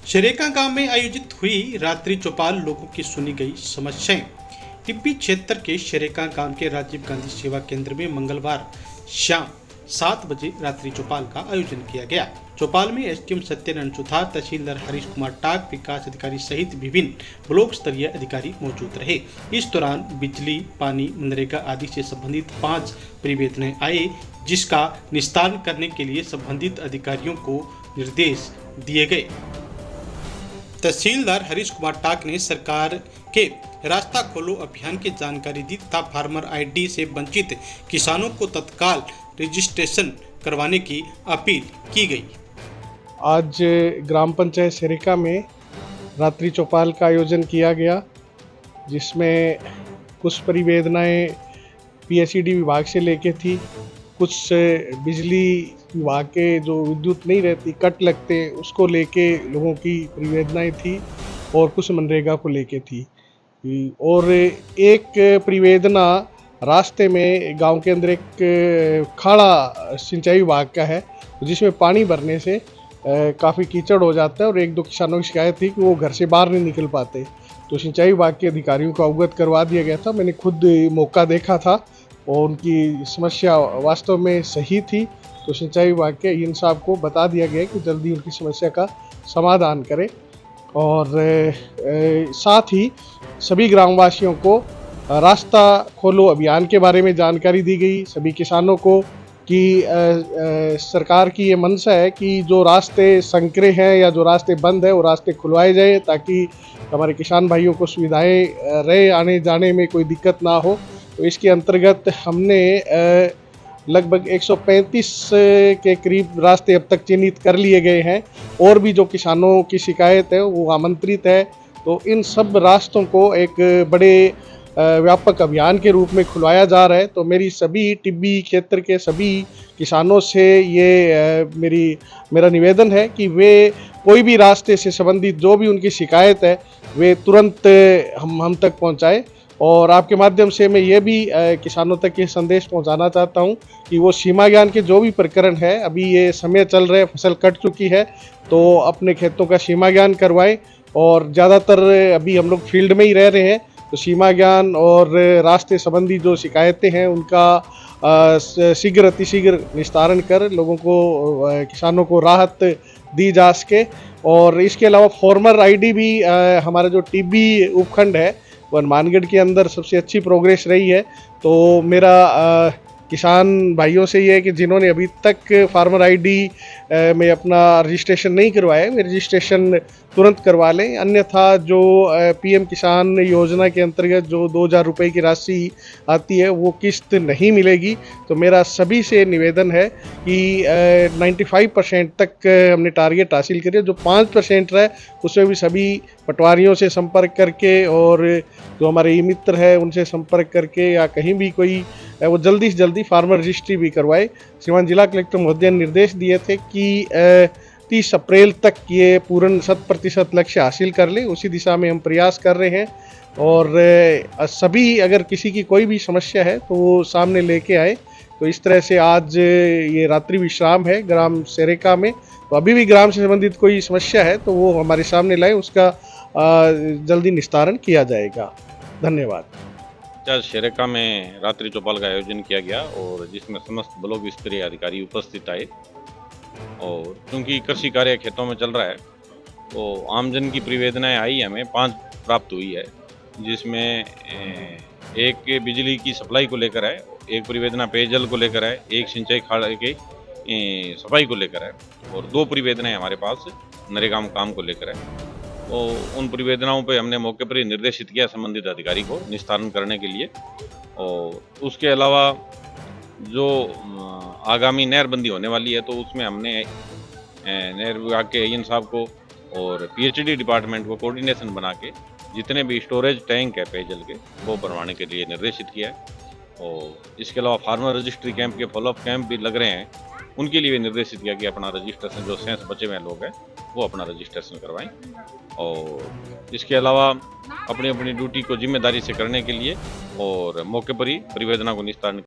शरेका गांव में आयोजित हुई रात्रि चौपाल, लोगों की सुनी गई समस्याएं। टिब्बी क्षेत्र के शरेका गांव के राजीव गांधी सेवा केंद्र में मंगलवार शाम 7 बजे रात्रि चौपाल का आयोजन किया गया। चौपाल में एसडीएम सत्यनारायण सुथार, तहसीलदार हरीश कुमार टाक, विकास अधिकारी सहित विभिन्न ब्लॉक स्तरीय अधिकारी मौजूद रहे। इस दौरान बिजली, पानी, मनरेगा आदि से संबंधित 5 परिवेदनाएं आए, जिसका निस्तारण करने के लिए संबंधित अधिकारियों को निर्देश दिए गए। तहसीलदार हरीश कुमार टाक ने सरकार के रास्ता खोलो अभियान की जानकारी दी तथा फार्मर आईडी से वंचित किसानों को तत्काल रजिस्ट्रेशन करवाने की अपील की गई। आज ग्राम पंचायत शरेका में रात्रि चौपाल का आयोजन किया गया, जिसमें कुछ परिवेदनाएं पीएचईडी विभाग से लेके थी, कुछ बिजली विभाग के जो विद्युत नहीं रहती, कट लगते, उसको लेके लोगों की परिवेदनाएं थी और कुछ मनरेगा को लेके थी। और एक परिवेदना रास्ते में गांव के अंदर एक खाड़ा सिंचाई विभाग का है, जिसमें पानी भरने से काफ़ी कीचड़ हो जाता है और 1-2 किसानों की शिकायत थी कि वो घर से बाहर नहीं निकल पाते। तो सिंचाई विभाग के अधिकारियों को अवगत करवा दिया गया था। मैंने खुद मौका देखा था और उनकी समस्या वास्तव में सही थी। तो सिंचाई विभाग के इन साहब को बता दिया गया कि जल्दी उनकी समस्या का समाधान करें और साथ ही सभी ग्रामवासियों को रास्ता खोलो अभियान के बारे में जानकारी दी गई। सभी किसानों को कि सरकार की ये मंशा है कि जो रास्ते संकरे हैं या जो रास्ते बंद है वो रास्ते खुलवाए जाए, ताकि हमारे किसान भाइयों को सुविधाएं रहे, आने जाने में कोई दिक्कत ना हो। तो इसके अंतर्गत हमने लगभग 135 के करीब रास्ते अब तक चिन्हित कर लिए गए हैं और भी जो किसानों की शिकायत है वो आमंत्रित है। तो इन सब रास्तों को एक बड़े व्यापक अभियान के रूप में खुलवाया जा रहा है। तो मेरी सभी टिब्बी क्षेत्र के सभी किसानों से ये मेरा निवेदन है कि वे कोई भी रास्ते से संबंधित जो भी उनकी शिकायत है वे तुरंत हम तक पहुंचाएं। और आपके माध्यम से मैं ये भी किसानों तक ये संदेश पहुंचाना चाहता हूं कि वो सीमा ज्ञान के जो भी प्रकरण है, अभी ये समय चल रहा है, फसल कट चुकी है, तो अपने खेतों का सीमा ज्ञान करवाएं। और ज़्यादातर अभी हम लोग फील्ड में ही रह रहे हैं, तो सीमा ज्ञान और रास्ते संबंधी जो शिकायतें हैं उनका शीघ्र अतिशीघ्र निस्तारण कर लोगों को, किसानों को राहत दी जा सके। और इसके अलावा फार्मर आईडी भी हमारा जो टिब्बी उपखंड है हनुमानगढ़ के अंदर सबसे अच्छी प्रोग्रेस रही है। तो मेरा किसान भाइयों से ये है कि जिन्होंने अभी तक फार्मर आईडी में अपना रजिस्ट्रेशन नहीं करवाया, वे रजिस्ट्रेशन तुरंत करवा लें। अन्यथा जो पीएम किसान योजना के अंतर्गत जो 2000 रुपये की राशि आती है वो किस्त नहीं मिलेगी। तो मेरा सभी से निवेदन है कि 95% तक हमने टारगेट हासिल करिए, जो 5% रहे उसमें भी सभी पटवारियों से संपर्क करके और जो हमारे ई मित्र है उनसे संपर्क करके या कहीं भी कोई वो जल्दी से जल्दी फार्मर रजिस्ट्री भी करवाए। श्रीमान जिला कलेक्टर महोदय ने निर्देश दिए थे कि 30 अप्रैल तक ये पूर्ण 100% लक्ष्य हासिल कर ले, उसी दिशा में हम प्रयास कर रहे हैं। और सभी अगर किसी की कोई भी समस्या है तो वो सामने लेके आए। तो इस तरह से आज ये रात्रि विश्राम है ग्राम शरेका में, तो अभी भी ग्राम से संबंधित कोई समस्या है तो वो हमारे सामने लाए, उसका जल्दी निस्तारण किया जाएगा। धन्यवाद। आज शरेका में रात्रि चौपाल का आयोजन किया गया और जिसमें समस्त ब्लॉक स्तरीय अधिकारी उपस्थित आए। और क्योंकि कृषि कार्य खेतों में चल रहा है तो आमजन की परिवेदनाएं आई, हमें 5 प्राप्त हुई है, जिसमें एक बिजली की सप्लाई को लेकर है, एक परिवेदना पेयजल को लेकर है, एक सिंचाई खाड़े के सफाई को लेकर है और 2 परिवेदनाएं हमारे पास नरेगा काम को लेकर है। तो उन परिवेदनाओं पे हमने मौके पर ही निर्देशित किया संबंधित अधिकारी को निस्तारण करने के लिए। और उसके अलावा जो आगामी नहरबंदी होने वाली है तो उसमें हमने नहर विभाग के एएन साहब को और पीएचईडी डिपार्टमेंट को कोऑर्डिनेशन बना के जितने भी स्टोरेज टैंक है पेयजल के वो बनवाने के लिए निर्देशित किया है। और इसके अलावा फार्मर रजिस्ट्री कैंप के फॉलोअप कैंप भी लग रहे हैं, उनके लिए भी निर्देशित किया कि अपना रजिस्ट्रेशन, जो शेष बचे हुए लोग हैं वो अपना रजिस्ट्रेशन करवाएं। और इसके अलावा अपनी अपनी ड्यूटी को जिम्मेदारी से करने के लिए और मौके पर ही परिवेदना को निस्तारण